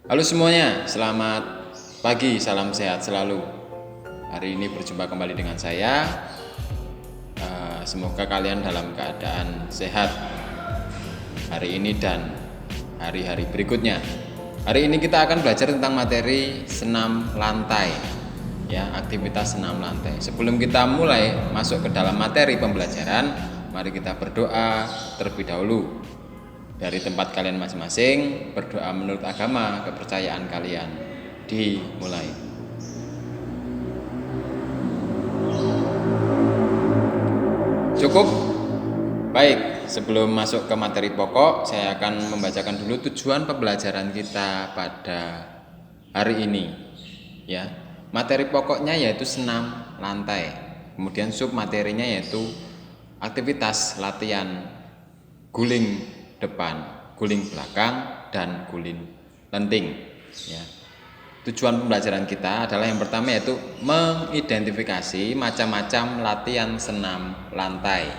Halo semuanya, selamat pagi, salam sehat selalu. Hari ini berjumpa kembali dengan saya. Semoga kalian dalam keadaan sehat hari ini dan hari-hari berikutnya. Hari ini kita akan belajar tentang materi senam lantai, ya, aktivitas senam lantai. Sebelum kita mulai masuk ke dalam materi pembelajaran, mari kita berdoa terlebih dahulu. Dari tempat kalian masing-masing, berdoa menurut agama kepercayaan kalian. Dimulai. Cukup? Baik, sebelum masuk ke materi pokok, saya akan membacakan dulu tujuan pembelajaran kita pada hari ini. Ya, materi pokoknya yaitu senam lantai. Kemudian submaterinya yaitu aktivitas latihan guling depan, guling belakang, dan guling lenting. Ya. Tujuan pembelajaran kita adalah yang pertama yaitu mengidentifikasi macam-macam latihan senam lantai.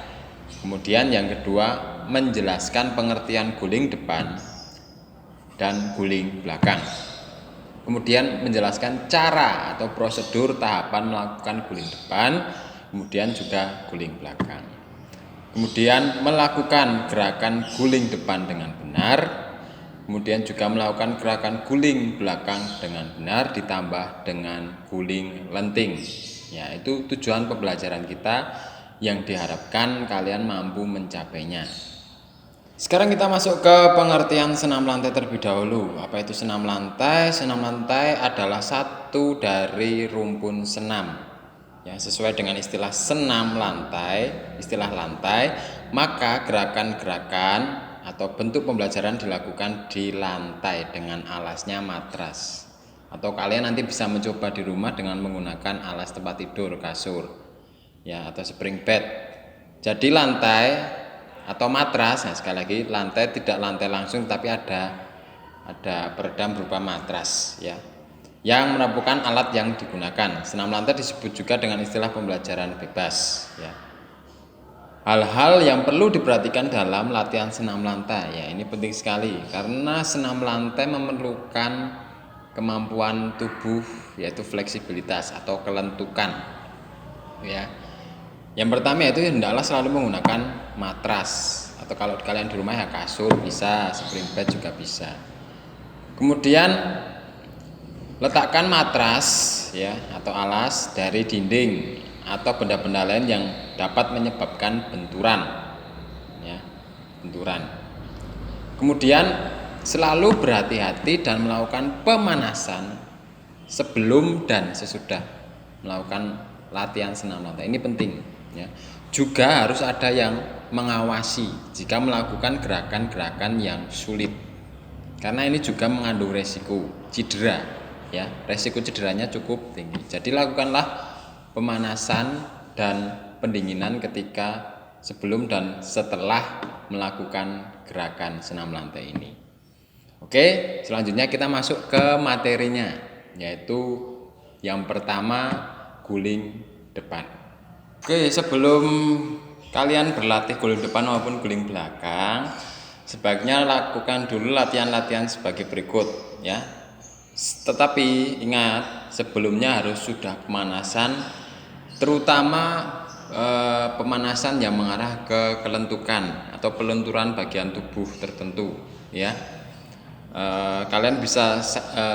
Kemudian yang kedua menjelaskan pengertian guling depan dan guling belakang. Kemudian menjelaskan cara atau prosedur tahapan melakukan guling depan, kemudian juga guling belakang. Kemudian melakukan gerakan guling depan dengan benar, kemudian juga melakukan gerakan guling belakang dengan benar ditambah dengan guling lenting. Ya, itu tujuan pembelajaran kita yang diharapkan kalian mampu mencapainya. Sekarang kita masuk ke pengertian senam lantai terlebih dahulu. Apa itu senam lantai? Senam lantai adalah satu dari rumpun senam. Ya, sesuai dengan istilah senam lantai, istilah lantai, maka gerakan-gerakan atau bentuk pembelajaran dilakukan di lantai dengan alasnya matras. Atau kalian nanti bisa mencoba di rumah dengan menggunakan alas tempat tidur, kasur, ya, atau spring bed. Jadi lantai atau matras, nah sekali lagi lantai tidak lantai langsung tapi ada peredam berupa matras, ya, yang merupakan alat yang digunakan. Senam lantai disebut juga dengan istilah pembelajaran bebas, ya. Hal-hal yang perlu diperhatikan dalam latihan senam lantai, ya, ini penting sekali karena senam lantai memerlukan kemampuan tubuh yaitu fleksibilitas atau kelentukan, ya. Yang pertama yaitu hendaklah selalu menggunakan matras atau kalau kalian di rumah ya kasur bisa, spring bed juga bisa. Kemudian letakkan matras, ya, atau alas dari dinding atau benda-benda lain yang dapat menyebabkan benturan, ya, benturan. Kemudian selalu berhati-hati dan melakukan pemanasan sebelum dan sesudah melakukan latihan senam lantai. Ini penting, ya. Juga harus ada yang mengawasi jika melakukan gerakan-gerakan yang sulit. Karena ini juga mengandung resiko cedera, ya, resiko cederanya cukup tinggi. Jadi lakukanlah pemanasan dan pendinginan ketika sebelum dan setelah melakukan gerakan senam lantai ini. Oke, selanjutnya kita masuk ke materinya, yaitu yang pertama guling depan. Oke, sebelum kalian berlatih guling depan maupun guling belakang, sebaiknya lakukan dulu latihan-latihan sebagai berikut, ya. Tetapi ingat, sebelumnya harus sudah pemanasan, terutama pemanasan yang mengarah ke kelentukan atau pelenturan bagian tubuh tertentu, ya. Kalian bisa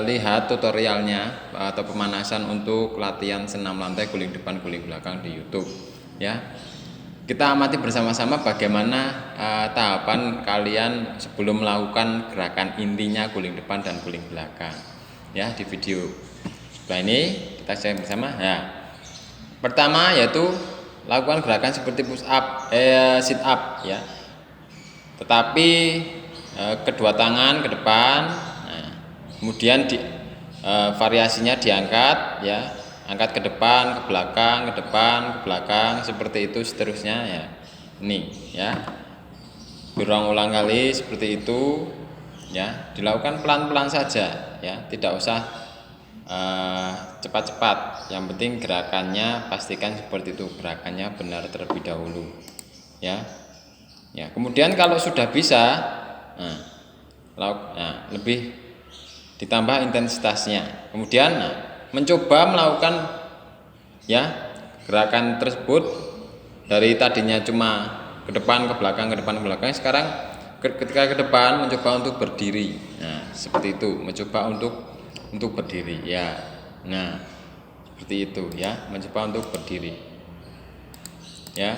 lihat tutorialnya atau pemanasan untuk latihan senam lantai guling depan guling belakang di YouTube, ya. Kita amati bersama-sama bagaimana tahapan kalian sebelum melakukan gerakan intinya guling depan dan guling belakang, ya, di video. Nah, ini kita share bersama. Ya. Pertama yaitu lakukan gerakan seperti push up, sit up, ya. Tetapi kedua tangan ke depan, nah, kemudian variasinya diangkat, ya, angkat ke depan, ke belakang, ke depan, ke belakang, seperti itu seterusnya, ya. Ini, ya, berulang-ulang kali seperti itu, ya, dilakukan pelan-pelan saja, ya, tidak usah cepat-cepat. Yang penting gerakannya pastikan seperti itu, gerakannya benar terlebih dahulu, ya. Ya, kemudian kalau sudah bisa, nah, lebih ditambah intensitasnya. Kemudian mencoba melakukan ya gerakan tersebut dari tadinya cuma ke depan ke belakang, sekarang ketika ke depan mencoba untuk berdiri. Nah, seperti itu, mencoba untuk berdiri ya. Nah, seperti itu ya, mencoba untuk berdiri. Ya.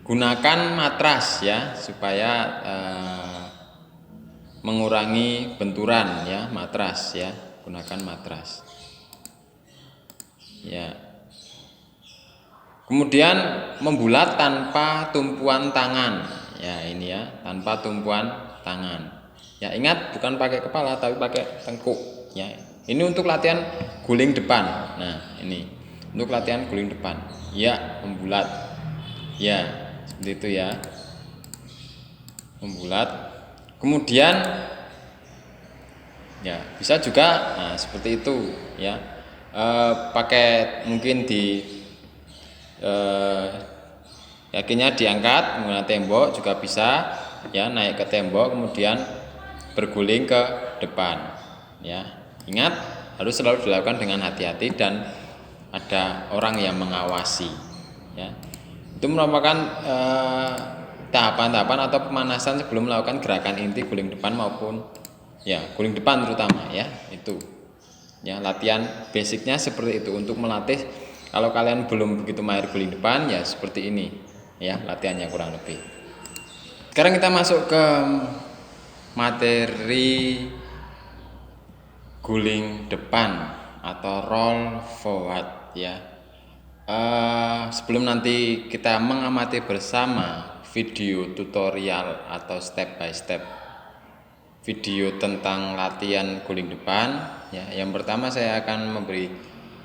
Gunakan matras ya supaya mengurangi benturan ya, matras ya, gunakan matras. Ya. Kemudian membulat tanpa tumpuan tangan. Ya, ini ya, tanpa tumpuan tangan. Ya, ingat bukan pakai kepala tapi pakai tengkuk ya. Ini untuk latihan guling depan. Nah, ini untuk latihan guling depan. Ya, membulat. Ya, seperti itu ya. Membulat. Kemudian ya, bisa juga seperti itu ya. Pakai mungkin di yakinnya diangkat menggunakan tembok juga bisa ya, naik ke tembok kemudian berguling ke depan ya. Ingat harus selalu dilakukan dengan hati-hati dan ada orang yang mengawasi ya. Itu merupakan tahapan-tahapan atau pemanasan sebelum melakukan gerakan inti guling depan maupun ya guling depan terutama ya. Itu ya, latihan basicnya seperti itu untuk melatih. Kalau kalian belum begitu mahir guling depan ya seperti ini ya latihannya kurang lebih. Sekarang kita masuk ke materi guling depan atau roll forward ya. Sebelum nanti kita mengamati bersama video tutorial atau step by step video tentang latihan guling depan ya, yang pertama saya akan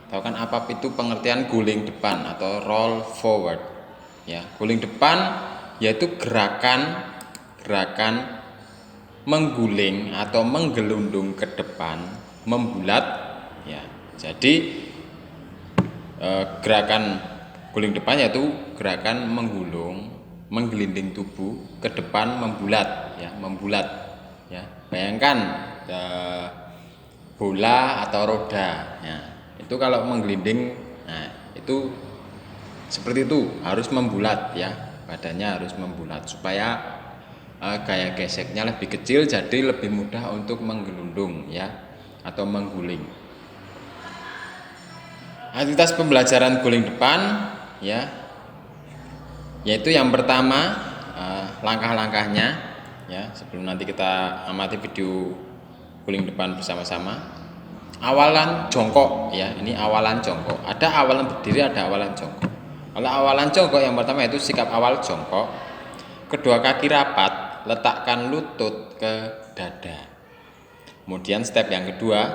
tahukan apa itu pengertian guling depan atau roll forward ya. Guling depan yaitu gerakan mengguling atau menggelundung ke depan, membulat ya. Jadi gerakan guling depan yaitu gerakan menggelinding tubuh ke depan, membulat ya. Bayangkan bola atau roda ya. Itu kalau menggelinding, nah itu seperti itu, harus membulat ya, badannya harus membulat supaya gaya geseknya lebih kecil, jadi lebih mudah untuk menggelundung ya atau mengguling. Aktivitas pembelajaran guling depan ya, yaitu yang pertama langkah-langkahnya ya, sebelum nanti kita amati video guling depan bersama-sama. Awalan jongkok ya, ini awalan jongkok. Ada awalan berdiri, ada awalan jongkok. Kalau awalan jongkok yang pertama itu sikap awal jongkok. Kedua kaki rapat, letakkan lutut ke dada. Kemudian step yang kedua,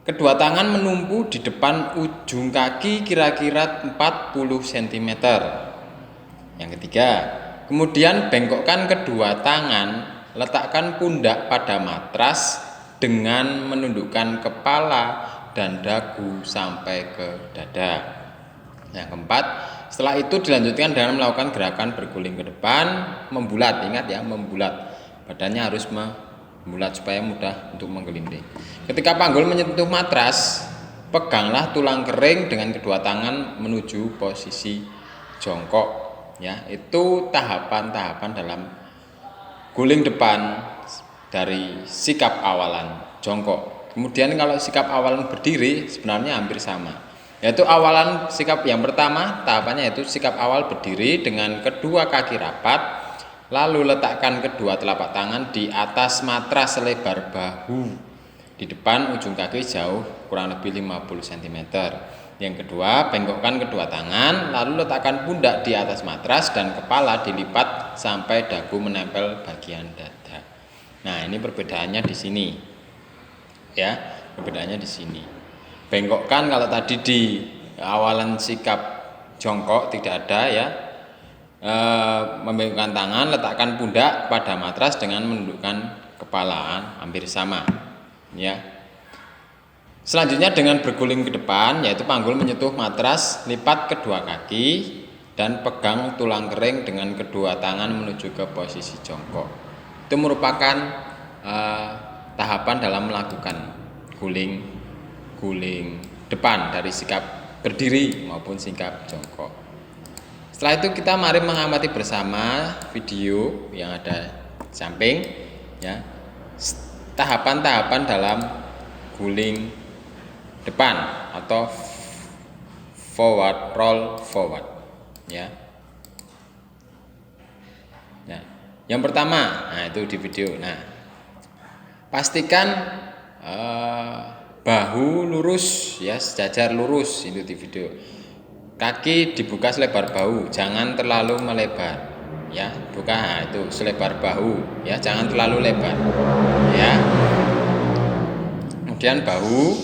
kedua tangan menumpu di depan ujung kaki kira-kira 40 cm. Yang ketiga, kemudian bengkokkan kedua tangan, letakkan pundak pada matras dengan menundukkan kepala dan dagu sampai ke dada. Yang keempat, setelah itu dilanjutkan dengan melakukan gerakan berguling ke depan, membulat. Ingat ya, membulat. Badannya harus membulat supaya mudah untuk menggelinding. Ketika panggul menyentuh matras, peganglah tulang kering dengan kedua tangan menuju posisi jongkok. Ya, itu tahapan-tahapan dalam guling depan dari sikap awalan jongkok. Kemudian kalau sikap awalan berdiri sebenarnya hampir sama. Yaitu awalan sikap yang pertama, tahapannya yaitu sikap awal berdiri dengan kedua kaki rapat, lalu letakkan kedua telapak tangan di atas matras selebar bahu. Di depan ujung kaki jauh kurang lebih 50 cm. Yang kedua, bengkokkan kedua tangan, lalu letakkan pundak di atas matras dan kepala dilipat sampai dagu menempel bagian dada. Nah, ini perbedaannya di sini. Ya, perbedaannya di sini. Bengkokkan kalau tadi di awalan sikap jongkok tidak ada ya. Membengkokkan tangan, letakkan pundak pada matras dengan menundukkan kepala, hampir sama. Ya. Selanjutnya dengan berguling ke depan, yaitu panggul menyentuh matras, lipat kedua kaki dan pegang tulang kering dengan kedua tangan menuju ke posisi jongkok. Itu merupakan tahapan dalam melakukan guling depan dari sikap berdiri maupun sikap jongkok. Setelah itu kita mari mengamati bersama video yang ada di samping, ya, tahapan-tahapan dalam guling depan atau forward roll forward, ya. Nah, yang pertama, nah itu di video. Nah, pastikan bahu lurus, ya, sejajar lurus, itu di video. Kaki dibuka selebar bahu, jangan terlalu melebar, ya. Buka, nah, itu selebar bahu, ya, jangan terlalu lebar, ya. Kemudian bahu,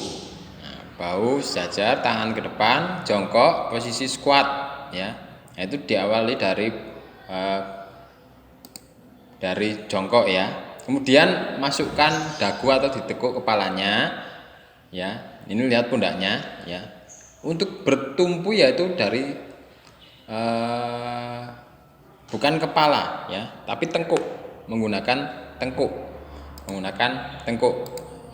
nah, bahu sejajar, tangan ke depan, jongkok, posisi squat, ya. Nah, itu diawali dari jongkok, ya. Kemudian masukkan dagu atau ditekuk kepalanya, ya. Ini lihat pundaknya, ya. Untuk bertumpu yaitu dari bukan kepala, ya, tapi tengkuk, menggunakan tengkuk,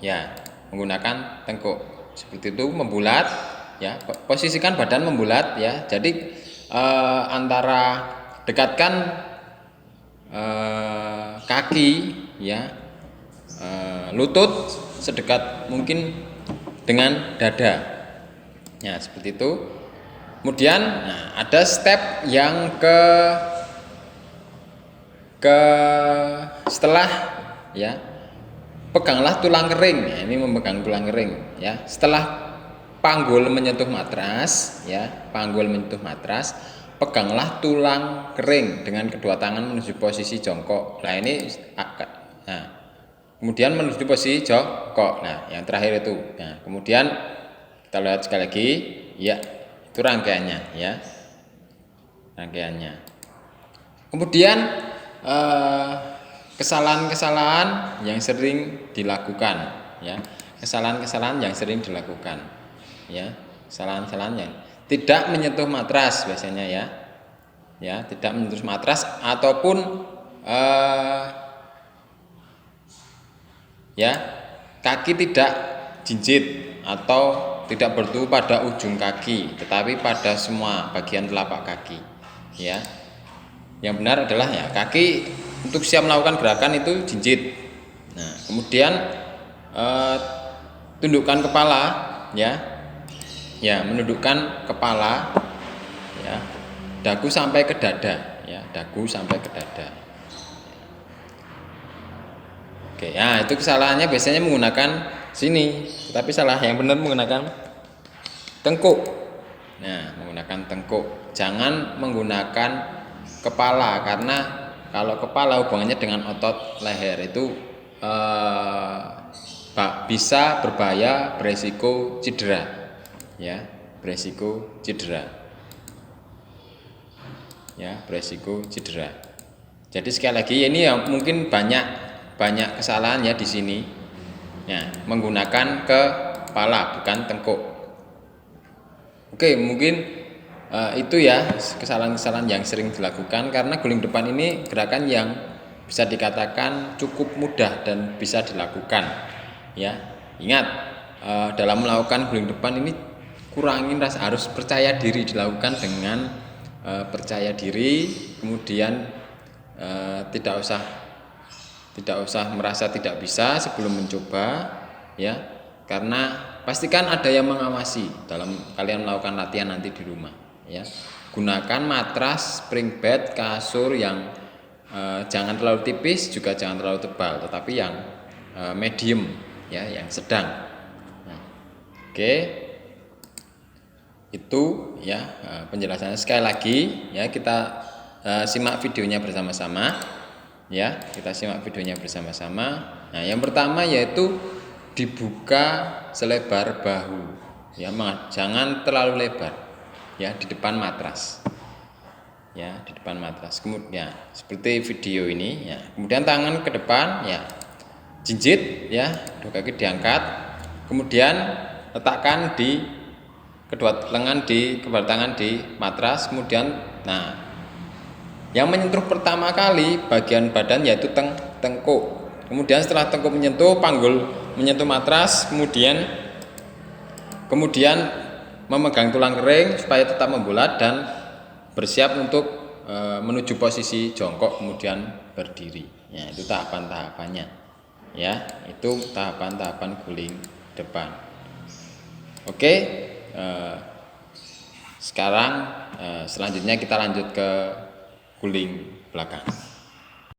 ya, menggunakan tengkuk. Seperti itu, membulat, ya. Posisikan badan membulat, ya. Jadi antara dekatkan kaki, ya, lutut sedekat mungkin dengan dada. Ya, seperti itu. Kemudian, nah, ada step yang setelah, ya, peganglah tulang kering. Ya, ini memegang tulang kering, ya. Setelah panggul menyentuh matras, ya, peganglah tulang kering dengan kedua tangan menuju posisi jongkok. Nah, ini, nah, kemudian menuju posisi jongkok. Nah, yang terakhir itu. Nah, kemudian kita lihat sekali lagi, ya, itu rangkaiannya, ya, rangkaiannya. Kemudian kesalahan-kesalahan yang sering dilakukan, ya, kesalahan-kesalahan yang sering dilakukan, ya, kesalahan-kesalahan yang tidak menyentuh matras biasanya, ya, tidak menyentuh matras ataupun ya, kaki tidak jinjit atau tidak bertumpu pada ujung kaki, tetapi pada semua bagian telapak kaki, ya. Yang benar adalah, ya, kaki untuk siap melakukan gerakan itu jinjit. Nah, kemudian tundukkan kepala, ya, menundukkan kepala, ya, dagu sampai ke dada, ya, dagu sampai ke dada. Oke, ya, itu kesalahannya biasanya menggunakan sini, tapi salah. Yang benar menggunakan tengkuk. Nah, menggunakan tengkuk, jangan menggunakan kepala, karena kalau kepala hubungannya dengan otot leher itu bisa berbahaya, beresiko cedera, ya, beresiko cedera, ya, beresiko cedera. Jadi sekali lagi, ini ya mungkin banyak kesalahan, ya, di sini, ya, menggunakan kepala bukan tengkuk. Oke, mungkin itu, ya, kesalahan-kesalahan yang sering dilakukan, karena guling depan ini gerakan yang bisa dikatakan cukup mudah dan bisa dilakukan, ya. Ingat, dalam melakukan guling depan ini kurangin harus percaya diri, dilakukan dengan percaya diri, kemudian tidak usah merasa tidak bisa sebelum mencoba, ya, karena pastikan ada yang mengawasi dalam kalian melakukan latihan nanti di rumah, ya. Gunakan matras, spring bed, kasur yang jangan terlalu tipis juga jangan terlalu tebal, tetapi yang medium, ya, yang sedang. Nah, oke, itu, ya, penjelasannya. Sekali lagi, ya, kita simak videonya bersama-sama, ya, kita simak videonya bersama-sama. Nah, yang pertama yaitu dibuka selebar bahu, ya, jangan terlalu lebar, ya, di depan matras, ya, di depan matras. Kemudian seperti video ini, ya, kemudian tangan ke depan, ya, jinjit, ya, kedua kaki diangkat, kemudian letakkan di kedua lengan di kedua tangan di matras, kemudian, nah, yang menyentuh pertama kali bagian badan yaitu tengkuk, Kemudian setelah tengkuk menyentuh, panggul menyentuh matras, kemudian memegang tulang kering supaya tetap membulat dan bersiap untuk menuju posisi jongkok kemudian berdiri. Ya, itu tahapan-tahapannya. Ya, itu tahapan-tahapan guling depan. Oke, sekarang selanjutnya kita lanjut ke guling belakang.